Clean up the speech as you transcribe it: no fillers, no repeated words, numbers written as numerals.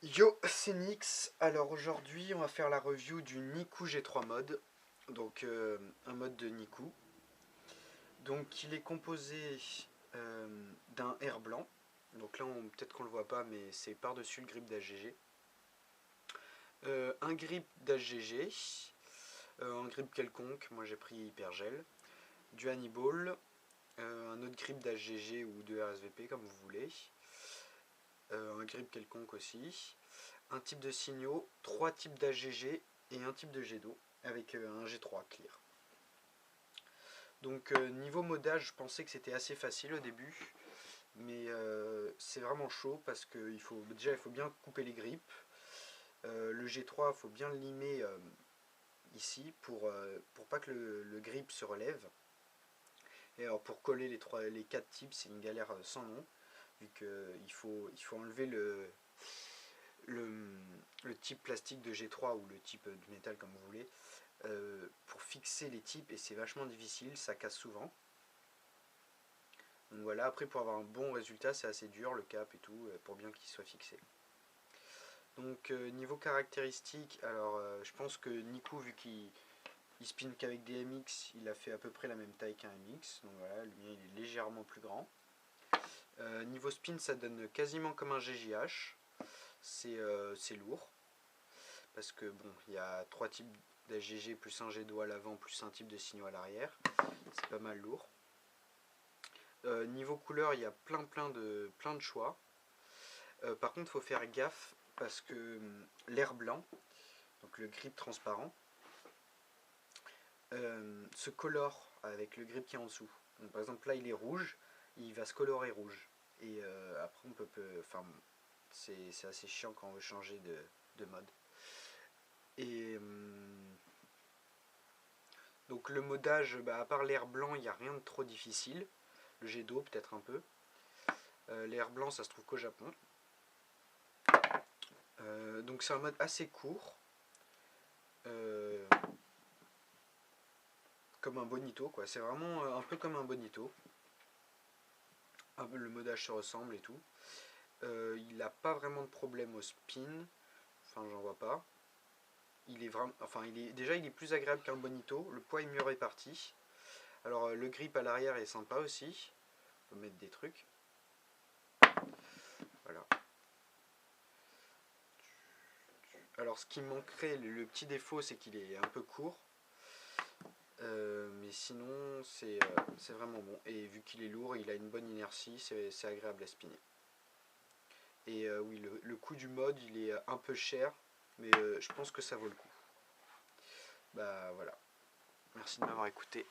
Yo, c'est Nix. Alors aujourd'hui, on va faire la review du Niku G3 mode. Donc un mode de Niku. Donc il est composé d'un air blanc. Donc là, peut-être qu'on le voit pas, mais c'est par-dessus le grip d'HGG. Un grip d'HGG. Un grip quelconque. Moi j'ai pris Hypergel. Du Hannibal. Un autre grip d'HGG ou de RSVP comme vous voulez. Un grip quelconque aussi. Un type de signaux, 3 types d'AGG et un type de jet d'eau avec un G3 clear. Donc niveau modage, je pensais que c'était assez facile au début, mais c'est vraiment chaud parce que il faut bien couper les grips. Le G3, il faut bien le limer ici pour pas que le grip se relève. Et alors pour coller les 4 types, c'est une galère sans nom, vu qu'il faut enlever le type plastique de G3 ou le type de métal comme vous voulez pour fixer les types, et c'est vachement difficile, ça casse souvent. Donc voilà, après pour avoir un bon résultat c'est assez dur, le cap et tout, pour bien qu'il soit fixé. Donc niveau caractéristiques, alors je pense que Niku, vu qu'il spin qu'avec des MX, il a fait à peu près la même taille qu'un MX, donc voilà, lui il est légèrement plus grand. Niveau spin, ça donne quasiment comme un GJH, c'est lourd, parce que bon, il y a 3 types d'AGG plus un jet d'eau à l'avant plus un type de signaux à l'arrière, c'est pas mal lourd. Niveau couleur, il y a plein de choix. Par contre, il faut faire gaffe parce que l'air blanc, donc le grip transparent, se colore avec le grip qui est en dessous. Donc, par exemple, là il est rouge, il va se colorer rouge. Et après, on peut. Enfin, c'est assez chiant quand on veut changer de mode. Et donc, le modage, à part l'air blanc, il n'y a rien de trop difficile. Le jet d'eau, peut-être un peu. L'air blanc, ça se trouve qu'au Japon. Donc, c'est un mode assez court. Comme un bonito, quoi. C'est vraiment un peu comme un bonito. Le modage se ressemble et tout. Il n'a pas vraiment de problème au spin. Enfin, j'en vois pas. Il est vraiment, enfin, déjà il est plus agréable qu'un bonito. Le poids est mieux réparti. Alors le grip à l'arrière est sympa aussi. On peut mettre des trucs. Voilà. Alors ce qui manquerait, le petit défaut, c'est qu'il est un peu court. Mais sinon, c'est vraiment bon. Et vu qu'il est lourd, il a une bonne inertie, c'est agréable à spinner. Et oui, le coût du mode, il est un peu cher, mais je pense que ça vaut le coup. Bah voilà. Merci de m'avoir écouté.